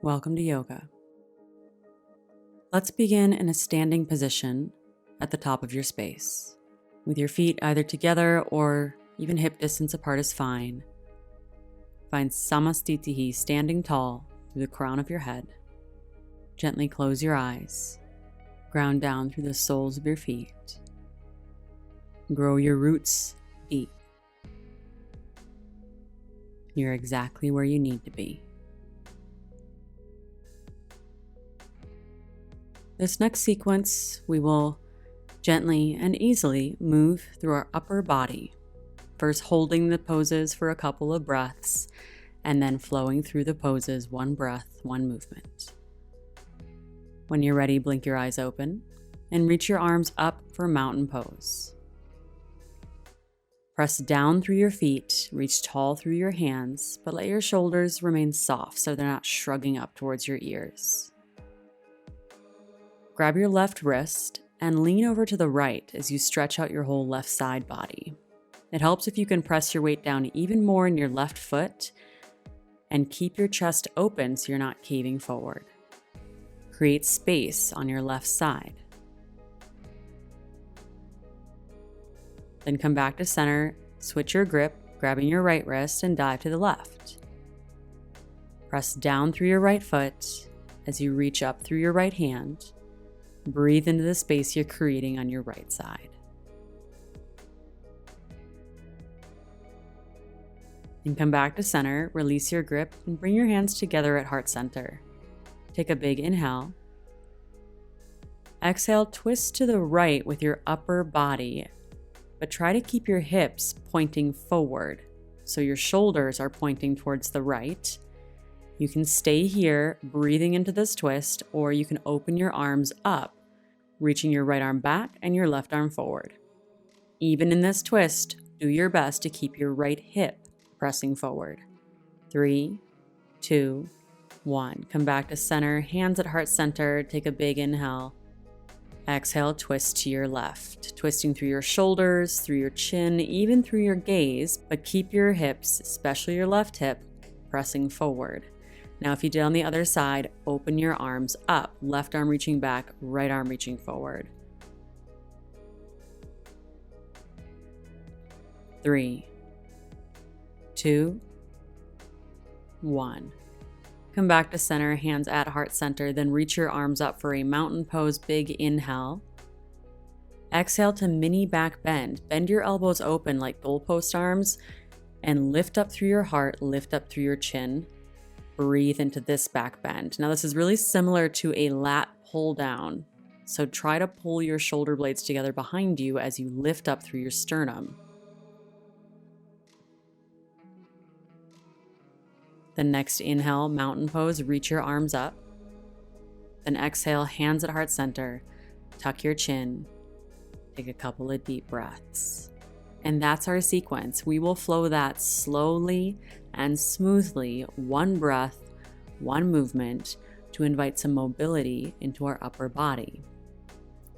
Welcome to yoga. Let's begin in a standing position at the top of your space, with your feet either together or even hip distance apart is fine. Find Samastitihi, standing tall through the crown of your head. Gently close your eyes. Ground down through the soles of your feet. Grow your roots deep. You're exactly where you need to be. This next sequence, we will gently and easily move through our upper body, first holding the poses for a couple of breaths, and then flowing through the poses, one breath, one movement. When you're ready, blink your eyes open and reach your arms up for mountain pose. Press down through your feet, reach tall through your hands, but let your shoulders remain soft so they're not shrugging up towards your ears. Grab your left wrist and lean over to the right as you stretch out your whole left side body. It helps if you can press your weight down even more in your left foot and keep your chest open so you're not caving forward. Create space on your left side. Then come back to center, switch your grip, grabbing your right wrist and dive to the left. Press down through your right foot as you reach up through your right hand. Breathe into the space you're creating on your right side. And come back to center, release your grip, and bring your hands together at heart center. Take a big inhale. Exhale, twist to the right with your upper body, but try to keep your hips pointing forward, so your shoulders are pointing towards the right. You can stay here, breathing into this twist, or you can open your arms up, reaching your right arm back and your left arm forward. Even in this twist, do your best to keep your right hip pressing forward. 3, 2, 1. Come back to center, hands at heart center. Take a big inhale. Exhale, twist to your left, twisting through your shoulders, through your chin, even through your gaze, but keep your hips, especially your left hip, pressing forward. Now, if you did on the other side, open your arms up, left arm reaching back, right arm reaching forward. 3, 2, 1. Come back to center, hands at heart center, then reach your arms up for a mountain pose, big inhale. Exhale to mini back bend. Bend your elbows open like goalpost arms and lift up through your heart, lift up through your chin. Breathe into this back bend. Now this is really similar to a lat pull down. So try to pull your shoulder blades together behind you as you lift up through your sternum. The next inhale, mountain pose, reach your arms up. Then exhale, hands at heart center, tuck your chin, take a couple of deep breaths. And that's our sequence. We will flow that slowly and smoothly, one breath, one movement, to invite some mobility into our upper body.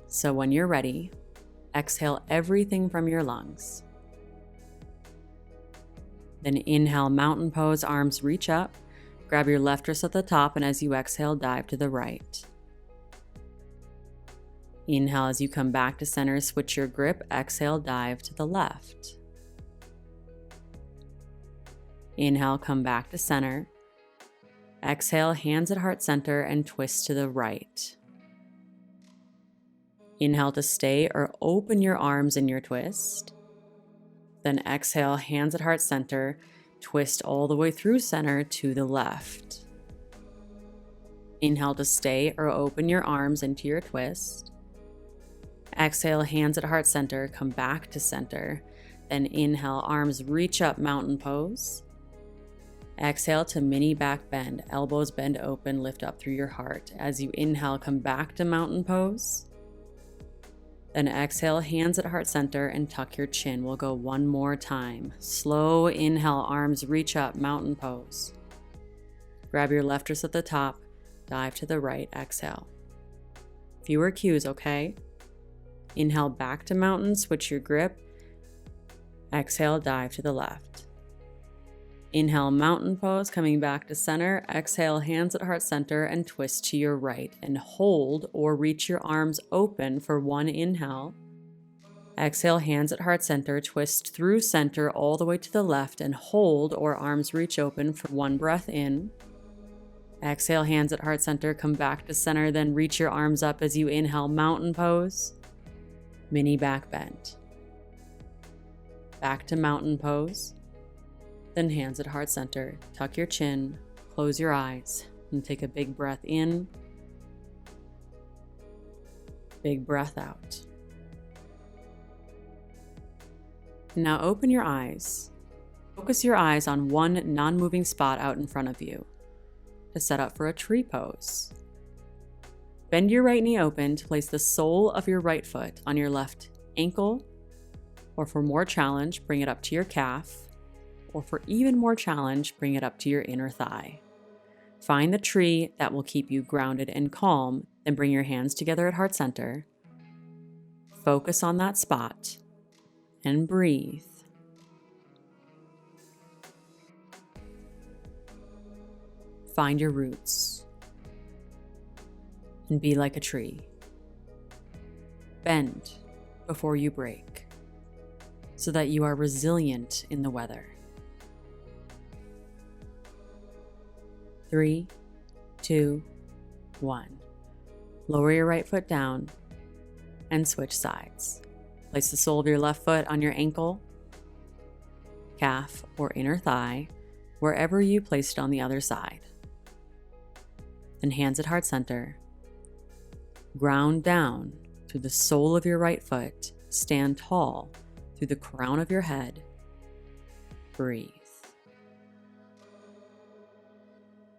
So when you're ready, exhale everything from your lungs. Then inhale, mountain pose, arms reach up, grab your left wrist at the top, and as you exhale, dive to the right. Inhale as you come back to center, switch your grip, exhale, dive to the left. Inhale, come back to center. Exhale, hands at heart center and twist to the right. Inhale to stay or open your arms in your twist. Then exhale, hands at heart center, twist all the way through center to the left. Inhale to stay or open your arms into your twist. Exhale, hands at heart center, come back to center. Then inhale, arms reach up, mountain pose. Exhale to mini back bend, elbows bend open, lift up through your heart. As you inhale, come back to mountain pose. Then exhale, hands at heart center and tuck your chin. We'll go one more time. Slow inhale, arms reach up, mountain pose. Grab your left wrist at the top, dive to the right, exhale. Fewer cues, okay? Inhale back to mountain, switch your grip. Exhale, dive to the left. Inhale, mountain pose, coming back to center. Exhale, hands at heart center and twist to your right. And hold or reach your arms open for one inhale. Exhale, hands at heart center, twist through center all the way to the left and hold or arms reach open for one breath in. Exhale, hands at heart center, come back to center, then reach your arms up as you inhale, mountain pose, mini back bend. Back to mountain pose. Then hands at heart center, tuck your chin, close your eyes, and take a big breath in, big breath out. Now open your eyes. Focus your eyes on one non-moving spot out in front of you to set up for a tree pose. Bend your right knee open to place the sole of your right foot on your left ankle, or for more challenge, bring it up to your calf, or for even more challenge, bring it up to your inner thigh. Find the tree that will keep you grounded and calm, then bring your hands together at heart center. Focus on that spot and breathe. Find your roots and be like a tree. Bend before you break so that you are resilient in the weather. 3, 2, 1. Lower your right foot down and switch sides. Place the sole of your left foot on your ankle, calf, or inner thigh, wherever you placed it on the other side. Then hands at heart center. Ground down through the sole of your right foot. Stand tall through the crown of your head. Breathe.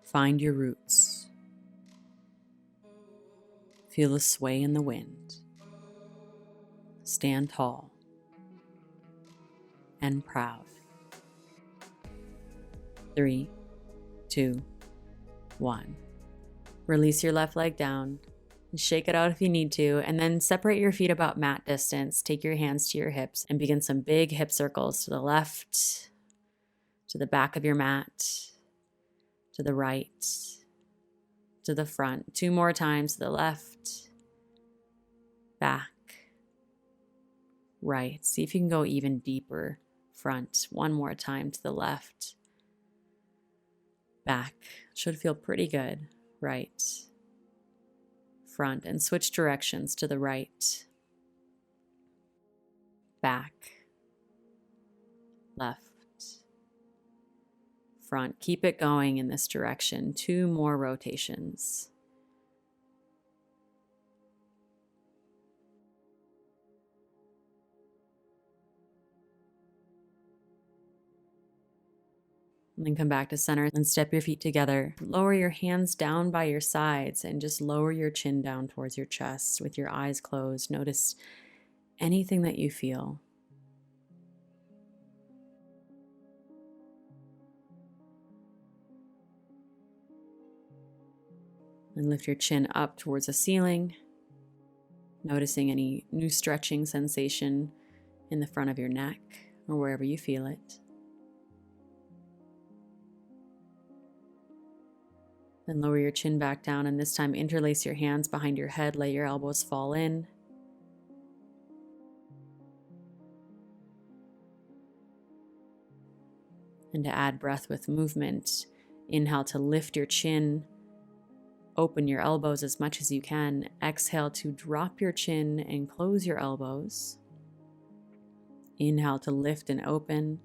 Find your roots. Feel the sway in the wind. Stand tall and proud. 3, 2, 1. Release your left leg down. Shake it out if you need to, and then separate your feet about mat distance. Take your hands to your hips and begin some big hip circles to the left, to the back of your mat, to the right, to the front. 2 more times to the left, back, right. See if you can go even deeper. Front. 1 more time to the left, back. Should feel pretty good. Right, front, and switch directions to the right, back, left, front. Keep it going in this direction. 2 more rotations. And then come back to center and step your feet together. Lower your hands down by your sides and just lower your chin down towards your chest with your eyes closed. Notice anything that you feel. And lift your chin up towards the ceiling, noticing any new stretching sensation in the front of your neck or wherever you feel it. Then lower your chin back down, and this time interlace your hands behind your head, let your elbows fall in. And to add breath with movement, inhale to lift your chin, open your elbows as much as you can. Exhale to drop your chin and close your elbows. Inhale to lift and open.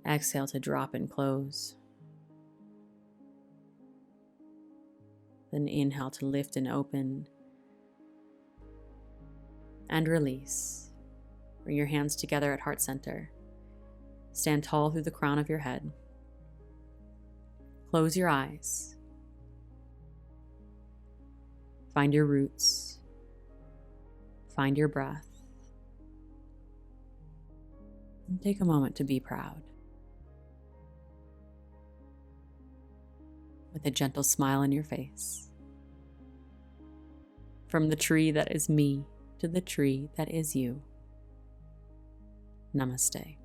Exhale to drop and close. Then inhale to lift and open. And release. Bring your hands together at heart center. Stand tall through the crown of your head. Close your eyes. Find your roots. Find your breath. And take a moment to be proud. With a gentle smile on your face. From the tree that is me to the tree that is you. Namaste.